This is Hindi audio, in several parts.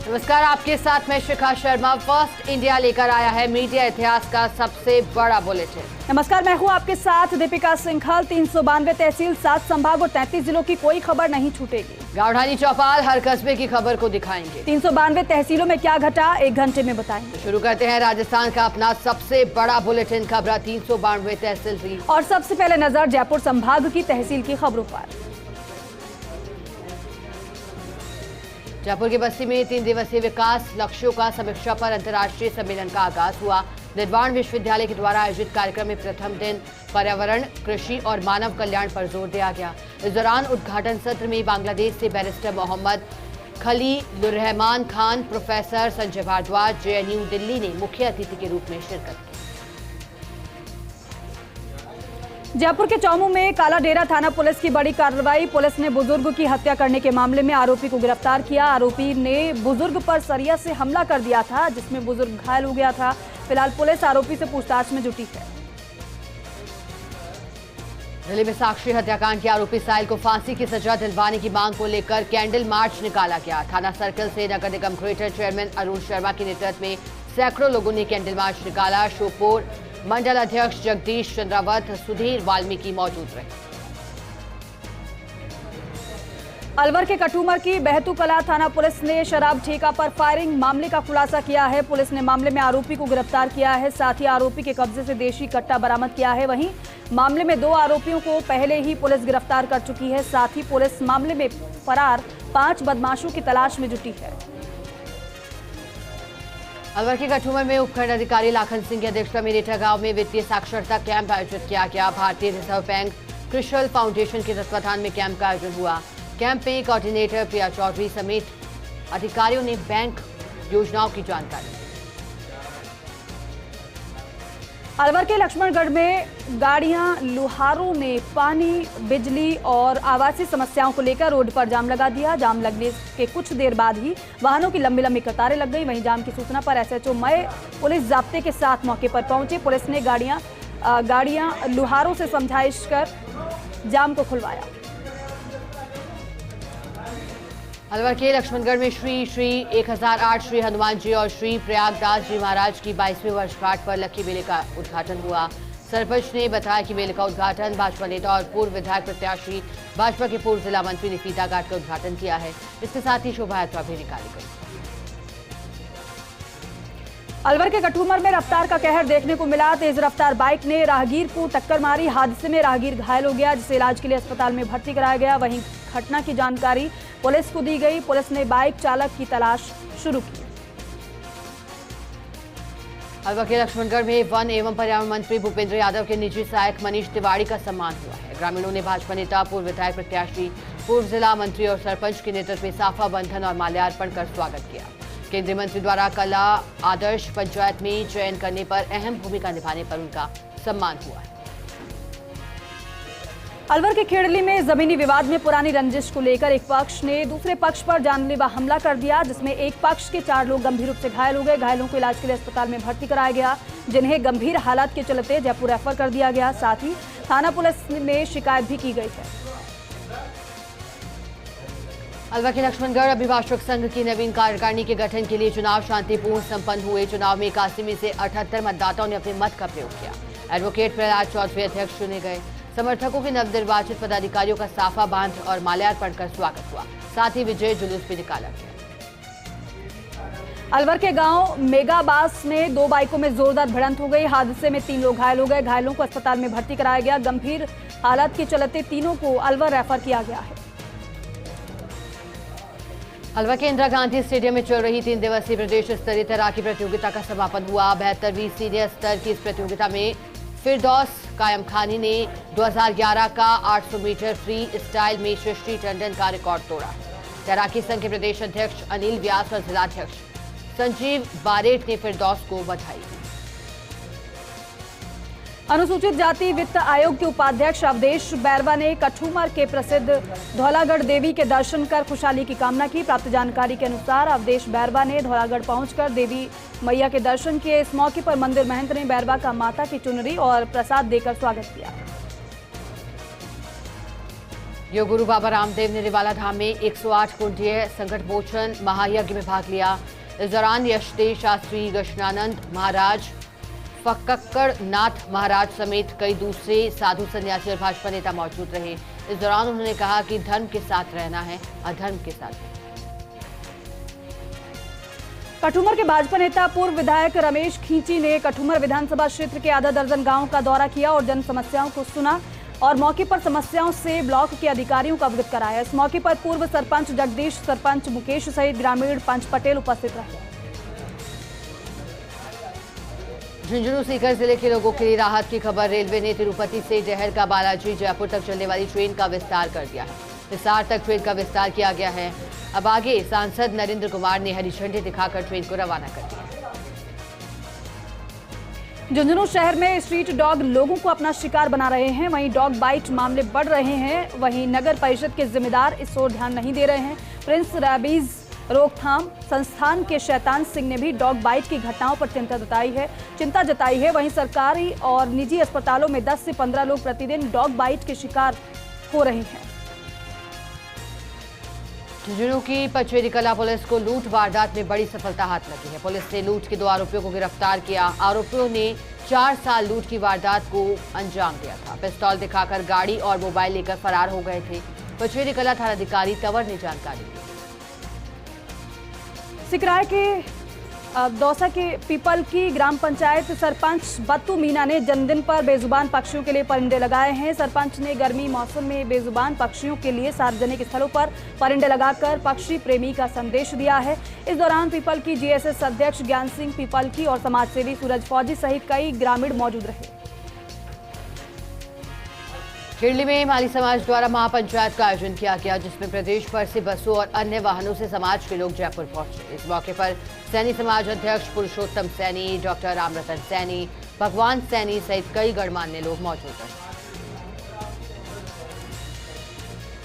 नमस्कार, आपके साथ मैं शिखा शर्मा। फर्स्ट इंडिया लेकर आया है मीडिया इतिहास का सबसे बड़ा बुलेटिन। नमस्कार, मैं हूं आपके साथ दीपिका सिंघल। 392 तहसील, 7 संभाग और 33 जिलों की कोई खबर नहीं छूटेगी। गावधानी चौपाल हर कस्बे की खबर को दिखाएंगे। 392 तहसीलों में क्या घटा, 1 घंटे में बताएंगे। शुरू करते हैं राजस्थान का अपना सबसे बड़ा बुलेटिन। खबर 392 तहसील की। और सबसे पहले नजर जयपुर संभाग की तहसील की खबरों पर। जयपुर के बस्ती में 3 दिवसीय विकास लक्ष्यों का समीक्षा पर अंतर्राष्ट्रीय सम्मेलन का आगाज हुआ। निर्वाण विश्वविद्यालय के द्वारा आयोजित कार्यक्रम में प्रथम दिन पर्यावरण, कृषि और मानव कल्याण पर जोर दिया गया। इस दौरान उद्घाटन सत्र में बांग्लादेश से barrister Mohammad Khalilurrahman Khan, professor Sanjay Bhardwaj, JNU Delhi ने मुख्य अतिथि के रूप में शिरकत की। जयपुर के चौमू में काला डेरा थाना पुलिस की बड़ी कार्रवाई। पुलिस ने बुजुर्ग की हत्या करने के मामले में आरोपी को गिरफ्तार किया। आरोपी ने बुजुर्ग पर सरिया से हमला कर दिया था, जिसमें बुजुर्ग घायल हो गया था। फिलहाल पुलिस आरोपी से पूछताछ में जुटी है। दिल्ली में साक्षी हत्याकांड के आरोपी साहिल को फांसी की सजा दिलवाने की मांग को लेकर कैंडल मार्च निकाला गया। थाना सर्कल से नगर निगम ग्रेटर चेयरमैन अरुण शर्मा के नेतृत्व में सैकड़ों लोगों ने कैंडल मार्च निकाला। शोपुर मंडल अध्यक्ष जगदीश चंद्रावत, सुधीर वाल्मीकि मौजूद रहे। अलवर के कटुमर की बहतूकला थाना पुलिस ने शराब ठेका पर फायरिंग मामले का खुलासा किया है। पुलिस ने मामले में आरोपी को गिरफ्तार किया है। साथ ही आरोपी के कब्जे से देशी कट्टा बरामद किया है। वहीं मामले में 2 आरोपियों को पहले ही पुलिस गिरफ्तार कर चुकी है। साथ ही पुलिस मामले में फरार 5 बदमाशों की तलाश में जुटी है। अलवर के कठुमर में उपखंड अधिकारी लाखन सिंह की अध्यक्षता में रेठा गांव में वित्तीय साक्षरता कैंप आयोजित किया गया। भारतीय रिजर्व बैंक क्रिशल फाउंडेशन के तत्वाधान में कैंप का आयोजन हुआ। कैंप में कोऑर्डिनेटर प्रिया चौधरी समेत अधिकारियों ने बैंक योजनाओं की जानकारी दी। अलवर के लक्ष्मणगढ़ में गाड़ियां लुहारों ने पानी, बिजली और आवासीय समस्याओं को लेकर रोड पर जाम लगा दिया। जाम लगने के कुछ देर बाद ही वाहनों की लंबी लंबी कतारें लग गई। वहीं जाम की सूचना पर एसएचओ मय पुलिस जाब्ते के साथ मौके पर पहुंचे। पुलिस ने गाड़ियां लुहारों से समझाइश कर जाम को खुलवाया। अलवर के लक्ष्मणगढ़ में श्री 1008 श्री हनुमान जी और श्री प्रयागदास जी महाराज की 22वीं वर्षगांठ पर लक्की मेले का उद्घाटन हुआ। सरपंच ने बताया कि मेले का उद्घाटन भाजपा नेता और पूर्व विधायक प्रत्याशी भाजपा के पूर्व जिला मंत्री ने फीता काट कर उद्घाटन किया है। इसके साथ ही शोभा यात्रा भी निकाली गई। अलवर के कटुमर में रफ्तार का कहर देखने को मिला। तेज रफ्तार बाइक ने राहगीर को टक्कर मारी। हादसे में राहगीर घायल हो गया, जिसे इलाज के लिए अस्पताल में भर्ती कराया गया। वहीं घटना की जानकारी पुलिस को दी गई। पुलिस ने बाइक चालक की तलाश शुरू की। अलवर के लक्ष्मणगढ़ में वन एवं पर्यावरण मंत्री भूपेंद्र यादव के निजी सहायक मनीष तिवारी का सम्मान हुआ है। ग्रामीणों ने भाजपा नेता, पूर्व विधायक प्रत्याशी, पूर्व जिला मंत्री और सरपंच के नेतृत्व में साफा बंधन और माल्यार्पण कर स्वागत किया। केंद्रीय मंत्री द्वारा कला आदर्श पंचायत में चयन करने पर अहम भूमिका निभाने पर उनका सम्मान हुआ है। अलवर के खेड़ली में जमीनी विवाद में पुरानी रंजिश को लेकर एक पक्ष ने दूसरे पक्ष पर जानलेवा हमला कर दिया, जिसमें एक पक्ष के 4 लोग गंभीर रूप से घायल हो गए। घायलों को इलाज के लिए अस्पताल में भर्ती कराया गया, जिन्हें गंभीर हालात के चलते जयपुर रेफर कर दिया गया। साथ ही थाना पुलिस में शिकायत भी की गई है। अलवर के लक्ष्मणगढ़ अभिभाषक संघ की नवीन कार्यकारिणी के गठन के लिए चुनाव शांतिपूर्ण संपन्न हुए। चुनाव में 81 में से 78 मतदाताओं ने अपने मत का प्रयोग किया। एडवोकेट प्रहलाद चौधरी अध्यक्ष चुने गए। समर्थकों के नवनिर्वाचित पदाधिकारियों का साफा बांध और माल्यार्पण कर स्वागत हुआ। साथ ही विजय जुलूस भी निकाला गया। अलवर के गांव मेगाबास में 2 बाइकों में जोरदार भिड़ंत हो गई। हादसे में 3 लोग घायल हो गए। घायलों को अस्पताल में भर्ती कराया गया। गंभीर हालात के चलते तीनों को अलवर रेफर किया गया है। अलवर के इंदिरा गांधी स्टेडियम में चल रही 3 दिवसीय प्रदेश स्तरीय तैराकी प्रतियोगिता का समापन हुआ। 72वीं सीनियर स्तर की इस प्रतियोगिता में फिरदौस कायम खानी ने 2011 का 800 मीटर फ्री स्टाइल में सृष्टि टंडन का रिकॉर्ड तोड़ा। तैराकी संघ के प्रदेश अध्यक्ष अनिल व्यास और जिलाध्यक्ष संजीव बारेट ने फिरदौस को बधाई दी। अनुसूचित जाति वित्त आयोग के उपाध्यक्ष अवधेश बैरवा ने कठुमर के प्रसिद्ध धौलागढ़ देवी के दर्शन कर खुशहाली की कामना की। प्राप्त जानकारी के अनुसार अवधेश बैरवा ने धौलागढ़ पहुंचकर देवी मैया के दर्शन किए। इस मौके पर मंदिर महंत ने बैरवा का माता की चुनरी और प्रसाद देकर स्वागत किया। योग गुरु बाबा रामदेव ने रिवाला धाम में 108 कुंडीय संकट मोचन महायज्ञ में भाग लिया। इस दौरान यशदेव शास्त्री, गशनानंद महाराज, फक्कड़ नाथ महाराज समेत कई दूसरे साधु संन्यासी और भाजपा नेता मौजूद रहे। इस दौरान उन्होंने कहा कि धर्म के साथ रहना है, अधर्म के साथ नहीं। कठुमर के भाजपा नेता पूर्व विधायक रमेश खींची ने कठुमर विधानसभा क्षेत्र के आधा दर्जन गांवों का दौरा किया और जन समस्याओं को सुना और मौके पर समस्याओं से ब्लॉक के अधिकारियों को अवगत कराया। इस मौके पर पूर्व सरपंच जगदीश, सरपंच मुकेश सहित ग्रामीण पंच पटेल उपस्थित रहे। झुंझुनू सीकर जिले के लोगों के लिए राहत की खबर। रेलवे ने तिरुपति से डहर का बालाजी जयपुर तक चलने वाली ट्रेन का विस्तार कर दिया है। हिसार तक ट्रेन का विस्तार किया गया है। अब आगे सांसद नरेंद्र कुमार ने हरी झंडी दिखाकर ट्रेन को रवाना कर दिया। झुंझुनू शहर में स्ट्रीट डॉग लोगों को अपना शिकार बना रहे हैं। वहीं डॉग बाइट मामले बढ़ रहे हैं। वहीं नगर परिषद के जिम्मेदार इस ओर ध्यान नहीं दे रहे हैं। प्रिंस रैबीज रोकथाम संस्थान के शैतान सिंह ने भी डॉग बाइट की घटनाओं पर चिंता जताई है। वहीं सरकारी और निजी अस्पतालों में 10 से 15 लोग प्रतिदिन डॉग बाइट के शिकार हो रहे हैं। झुंझुनू की पचवेरी कला पुलिस को लूट वारदात में बड़ी सफलता हाथ लगी है। पुलिस ने लूट के 2 आरोपियों को गिरफ्तार किया। आरोपियों ने 4 साल लूट की वारदात को अंजाम दिया था। पिस्तौल दिखाकर गाड़ी और मोबाइल लेकर फरार हो गए थे। पचवेरी कला थानाधिकारी तंवर ने जानकारी दी। सिकराय के दौसा के पीपल की ग्राम पंचायत सरपंच बत्तू मीना ने जन्मदिन पर बेजुबान पक्षियों के लिए परिंदे लगाए हैं। सरपंच ने गर्मी मौसम में बेजुबान पक्षियों के लिए सार्वजनिक स्थलों पर परिंदे लगाकर पक्षी प्रेमी का संदेश दिया है। इस दौरान पीपल की जीएसएस अध्यक्ष ज्ञान सिंह पीपल की और समाजसेवी सूरज फौजी सहित कई ग्रामीण मौजूद रहे। खिरली में माली समाज द्वारा महापंचायत का आयोजन किया गया, जिसमें प्रदेश भर से बसों और अन्य वाहनों से समाज के लोग जयपुर पहुंचे। इस मौके पर सैनी समाज अध्यक्ष पुरुषोत्तम सैनी, डॉक्टर रामरतन सैनी, भगवान सैनी सहित कई गणमान्य लोग मौजूद रहे।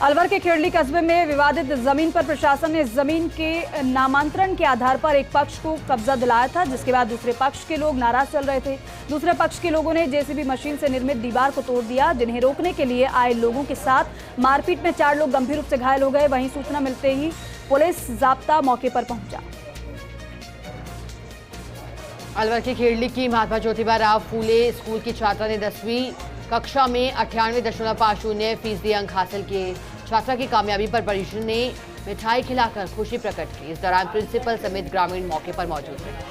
अलवर के खेड़ली कस्बे में विवादित जमीन पर प्रशासन ने जमीन के नामांतरण के आधार पर एक पक्ष को कब्जा दिलाया था, जिसके बाद दूसरे पक्ष के लोग नाराज चल रहे थे। दूसरे पक्ष के लोगों ने जेसीबी मशीन से निर्मित दीवार को तोड़ दिया, जिन्हें रोकने के लिए आए लोगों के साथ मारपीट में 4 लोग गंभीर रूप से घायल हो गए। वहीं सूचना मिलते ही पुलिस जाब्ता मौके पर पहुंचा। अलवर की खेड़ली की महात्मा ज्योतिबा राव फूले स्कूल की छात्रा ने 10वीं कक्षा में 98.50% अंक हासिल किए। छात्रा की कामयाबी पर परिजन ने मिठाई खिलाकर खुशी प्रकट की। इस दौरान प्रिंसिपल समेत ग्रामीण मौके पर मौजूद रहे।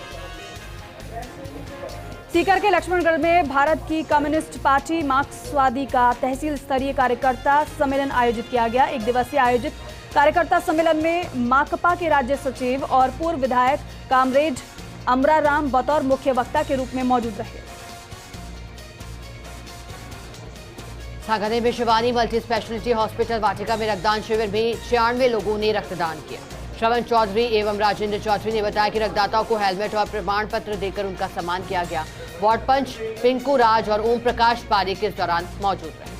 सीकर के लक्ष्मणगढ़ में भारत की कम्युनिस्ट पार्टी मार्क्सवादी का तहसील स्तरीय कार्यकर्ता सम्मेलन आयोजित किया गया। 1 दिवसीय आयोजित कार्यकर्ता सम्मेलन में माकपा के राज्य सचिव और पूर्व विधायक कामरेज अमराराम बतौर मुख्य वक्ता के रूप में मौजूद रहे। सांगानेर में शिवानी मल्टी स्पेशलिटी हॉस्पिटल वाटिका में रक्तदान शिविर में 96 लोगों ने रक्तदान किया। श्रवण चौधरी एवं राजेंद्र चौधरी ने बताया कि रक्तदाताओं को हेलमेट और प्रमाण पत्र देकर उनका सम्मान किया गया। वार्ड पंच पिंकू राज और ओम प्रकाश पारीक इस दौरान मौजूद रहे।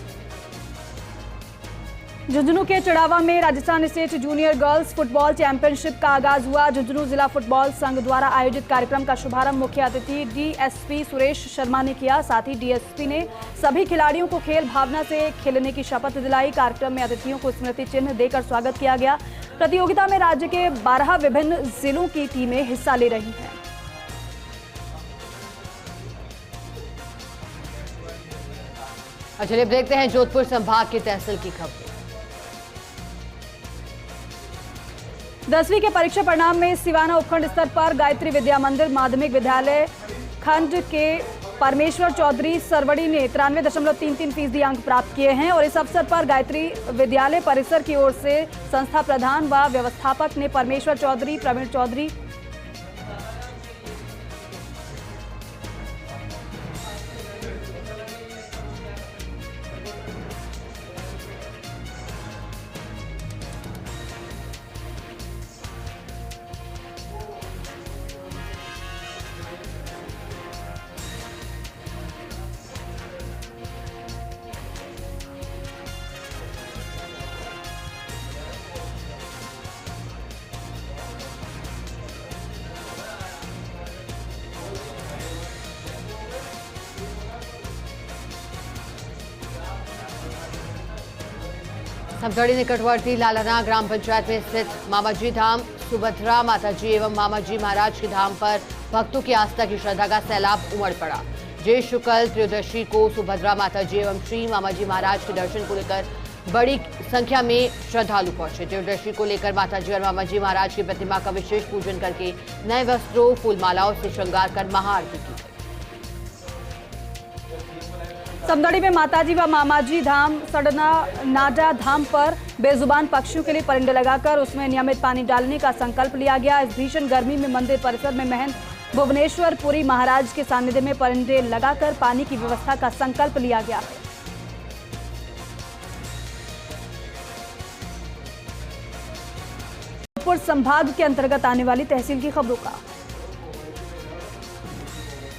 झुंझुनू के चढ़ावा में Rajasthan state junior girls football championship का आगाज हुआ। झुंझुनू जिला फुटबॉल संघ द्वारा आयोजित कार्यक्रम का शुभारंभ मुख्य अतिथि डीएसपी सुरेश शर्मा ने किया। साथ ही डीएसपी ने सभी खिलाड़ियों को खेल भावना से खेलने की शपथ दिलाई। कार्यक्रम में अतिथियों को स्मृति चिन्ह देकर स्वागत किया गया। प्रतियोगिता में राज्य के 12 विभिन्न जिलों की टीमें हिस्सा ले रही हैं। चलिए अब देखते हैं जोधपुर संभाग की तहसील की खबर। 10वीं के परीक्षा परिणाम में सिवाना उपखंड स्तर पर गायत्री विद्या मंदिर माध्यमिक विद्यालय खंड के परमेश्वर चौधरी सरवड़ी ने 93.33% अंक प्राप्त किए हैं और इस अवसर पर गायत्री विद्यालय परिसर की ओर से संस्था प्रधान व व्यवस्थापक ने परमेश्वर चौधरी, प्रवीण चौधरी, समदड़ी निकटवर्ती लालना ग्राम पंचायत में स्थित मामाजी धाम सुभद्रा माताजी एवं मामाजी महाराज के धाम पर भक्तों की आस्था की श्रद्धा का सैलाब उमड़ पड़ा। ज्येष्ठ शुक्ल त्रयोदशी को सुभद्रा माताजी एवं श्री मामाजी महाराज के दर्शन को लेकर बड़ी संख्या में श्रद्धालु पहुंचे। त्रयोदशी को लेकर माताजी और मामाजी महाराज की प्रतिमा का विशेष पूजन करके नए वस्त्रों फूल मालाओं से श्रृंगार कर महाआरती की। समदड़ी में माताजी व मामाजी धाम सड़ना नाडा धाम पर बेजुबान पक्षियों के लिए परिंदे लगाकर उसमें नियमित पानी डालने का संकल्प लिया गया। इस भीषण गर्मी में मंदिर परिसर में महंत भुवनेश्वर पुरी महाराज के सानिध्य में परिंदे लगाकर पानी की व्यवस्था का संकल्प लिया गया है। जोधपुर संभाग के अंतर्गत आने वाली तहसील की खबरों का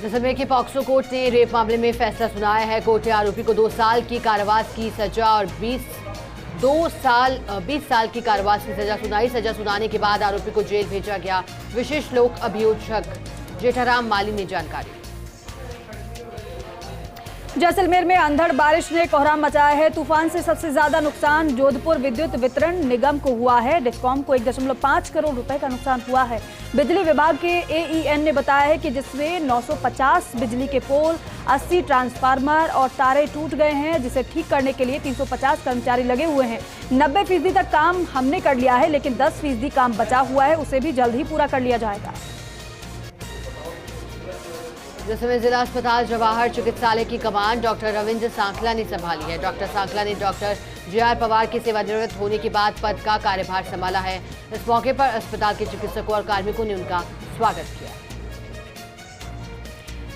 जैसलमेर की पॉक्सो कोर्ट ने रेप मामले में फैसला सुनाया है। कोर्ट ने आरोपी को 2 साल की कारावास की सजा और 20 साल की कारावास की सजा सुनाई। सजा सुनाने के बाद आरोपी को जेल भेजा गया। विशेष लोक अभियोजक जेठाराम माली ने जानकारी। जैसलमेर में अंधड़ बारिश ने कोहराम मचाया है। तूफान से सबसे ज्यादा नुकसान जोधपुर विद्युत वितरण निगम को हुआ है। डिस्कॉम को 1.5 करोड़ रुपए का नुकसान हुआ है। बिजली विभाग के एईएन ने बताया है कि जिसमें 950 बिजली के पोल, 80 ट्रांसफार्मर और तारे टूट गए हैं, जिसे ठीक करने के लिए 350 कर्मचारी लगे हुए हैं। 90% तक काम हमने कर लिया है, लेकिन 10% काम बचा हुआ है, उसे भी जल्द ही पूरा कर लिया जाएगा। जैसलमेर जिला अस्पताल जवाहर चिकित्सालय की कमान डॉक्टर रविंद्र सांखला ने संभाली है। डॉक्टर सांखला ने डॉक्टर जेआर पवार के सेवानिवृत्त होने के बाद पद का कार्यभार संभाला है। इस मौके पर अस्पताल के चिकित्सकों और कार्मिकों ने उनका स्वागत किया।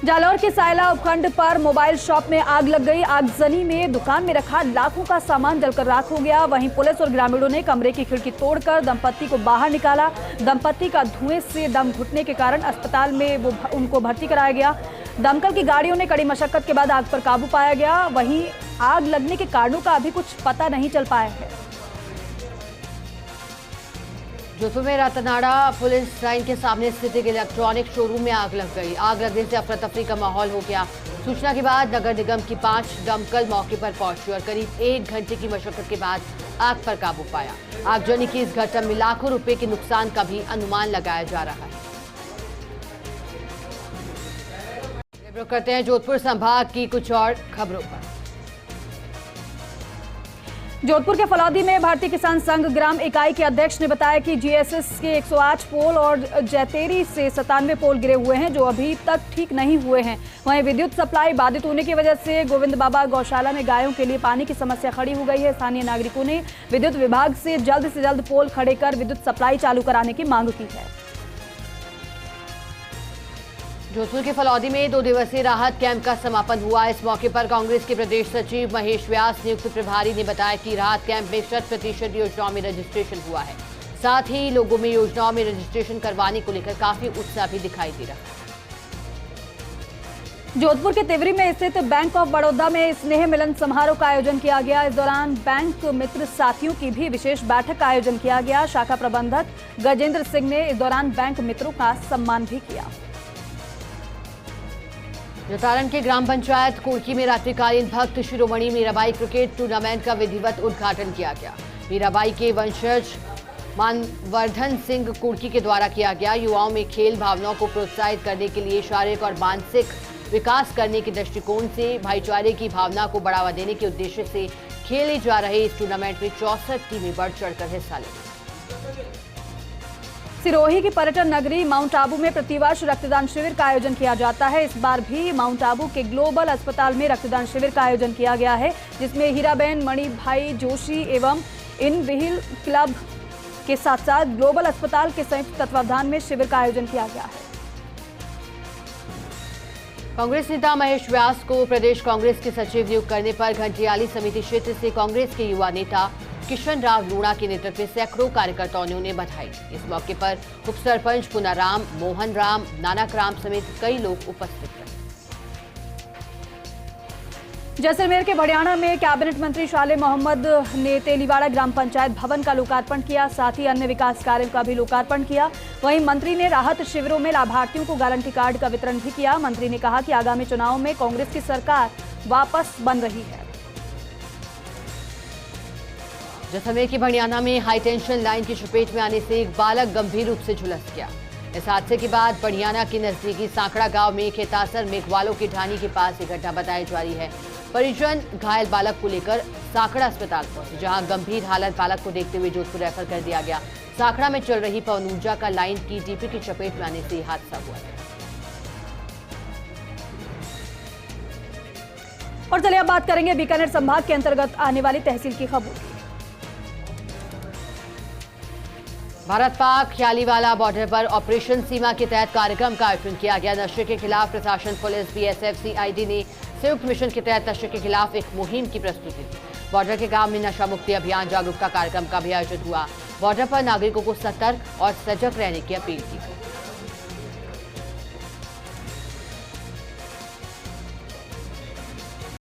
जालौर के सायला उपखंड पर मोबाइल शॉप में आग लग गई। आगजनी में दुकान में रखा लाखों का सामान जलकर राख हो गया। वहीं पुलिस और ग्रामीणों ने कमरे की खिड़की तोड़कर दंपत्ति को बाहर निकाला। दंपत्ति का धुएं से दम घुटने के कारण अस्पताल में उनको भर्ती कराया गया। दमकल की गाड़ियों ने कड़ी मशक्कत के बाद आग पर काबू पाया गया। वहीं आग लगने के कारणों का अभी कुछ पता नहीं चल पाया है। जोधपुर में रातनाड़ा पुलिस लाइन के सामने स्थित एक इलेक्ट्रॉनिक शोरूम में आग लग गई। आग लगने से अफरा तफरी का माहौल हो गया। सूचना के बाद नगर निगम की 5 दमकल मौके पर पहुंची और करीब 1 घंटे की मशक्कत के बाद आग पर काबू पाया। आगजनी की इस घटना में लाखों रुपए के नुकसान का भी अनुमान लगाया जा रहा है। रुक करते हैं जोधपुर संभाग की कुछ और खबरों पर। जोधपुर के फलौदी में भारतीय किसान संघ ग्राम इकाई के अध्यक्ष ने बताया कि जीएसएस के 108 पोल और जैतेरी से 97 पोल गिरे हुए हैं, जो अभी तक ठीक नहीं हुए हैं। वहीं विद्युत सप्लाई बाधित होने की वजह से गोविंद बाबा गौशाला में गायों के लिए पानी की समस्या खड़ी हो गई है। स्थानीय नागरिकों ने विद्युत विभाग से जल्द पोल खड़े कर विद्युत सप्लाई चालू कराने की मांग की है। जोधपुर के फलौदी में 2 दिवसीय राहत कैंप का समापन हुआ। इस मौके पर कांग्रेस के प्रदेश सचिव महेश व्यास नियुक्त प्रभारी ने बताया कि राहत कैंप में 100% योजनाओं में रजिस्ट्रेशन हुआ है। साथ ही लोगों में योजनाओं में रजिस्ट्रेशन करवाने को लेकर काफी उत्साह भी दिखाई दे रहा है। जोधपुर के तिवरी में स्थित बैंक ऑफ बड़ौदा में स्नेह मिलन समारोह का आयोजन किया गया। इस दौरान बैंक मित्र साथियों की भी विशेष बैठक का आयोजन किया गया। शाखा प्रबंधक गजेंद्र सिंह ने इस दौरान बैंक मित्रों का सम्मान भी किया। जतारण के ग्राम पंचायत कुर्की में रात्रिकालीन भक्त शिरोमणि मीराबाई क्रिकेट टूर्नामेंट का विधिवत उद्घाटन किया गया। मीराबाई के वंशज मानवर्धन सिंह कुर्की के द्वारा किया गया। युवाओं में खेल भावनाओं को प्रोत्साहित करने के लिए शारीरिक और मानसिक विकास करने के दृष्टिकोण से भाईचारे की भावना को बढ़ावा देने के उद्देश्य से खेले जा रहे इस टूर्नामेंट में 64 टीमें बढ़ चढ़कर हिस्सा लेंगी। सिरोही की पर्यटन नगरी माउंट आबू में प्रतिवर्ष रक्तदान शिविर का आयोजन किया जाता है। इस बार भी माउंट आबू के ग्लोबल अस्पताल में रक्तदान शिविर का आयोजन किया गया है, जिसमें हीराबेन मणिभाई जोशी एवं इन व्हील क्लब के साथ साथ ग्लोबल अस्पताल के संयुक्त तत्वावधान में शिविर का आयोजन किया गया है। कांग्रेस नेता महेश व्यास को प्रदेश कांग्रेस के सचिव नियुक्त करने पर घंटियाली समिति क्षेत्र से कांग्रेस के युवा नेता किशन राव लूणा के नेतृत्व में सैकड़ों कार्यकर्ताओं ने बधाई। इस मौके पर उप सरपंच पुनाराम, मोहन राम, नानक राम समेत कई लोग उपस्थित रहे। जैसलमेर के भड़ियाणा में कैबिनेट मंत्री शाले मोहम्मद ने तेलीवाड़ा ग्राम पंचायत भवन का लोकार्पण किया, साथ ही अन्य विकास कार्यों का भी लोकार्पण किया। वहीं मंत्री ने राहत शिविरों में लाभार्थियों को गारंटी कार्ड का वितरण भी किया। मंत्री ने कहा कि आगामी चुनाव में कांग्रेस की सरकार वापस बन रही है। जैसलमेर की भड़ियाना में हाई टेंशन लाइन की चपेट में आने से एक बालक गंभीर रूप से झुलस गया। इस हादसे के बाद बढ़ियाना के नजदीकी सांकड़ा गांव में खेतासर मेघवालों की ढानी के पास एक घटना बताई जा रही है। परिजन घायल बालक को लेकर सांकड़ा अस्पताल पहुंचे, जहां गंभीर हालत बालक को देखते हुए जोधपुर रेफर कर दिया गया। सांकड़ा में चल रही पवन ऊर्जा का लाइन की डीपी की चपेट में आने से यह हादसा हुआ है। और चलिए अब बात करेंगे बीकानेर संभाग के अंतर्गत आने वाली तहसील की खबर की। भारत पाक ख्यालीवाला बॉर्डर पर ऑपरेशन सीमा के तहत कार्यक्रम का आयोजन किया गया। नशे के खिलाफ प्रशासन, पुलिस, बीएसएफ, सीआईडी ने संयुक्त मिशन के तहत नशे के खिलाफ एक मुहिम की प्रस्तुति दी। बॉर्डर के गांव में नशा मुक्ति अभियान जागरूकता कार्यक्रम का भी आयोजन हुआ। बॉर्डर पर नागरिकों को सतर्क और सजग रहने की अपील की।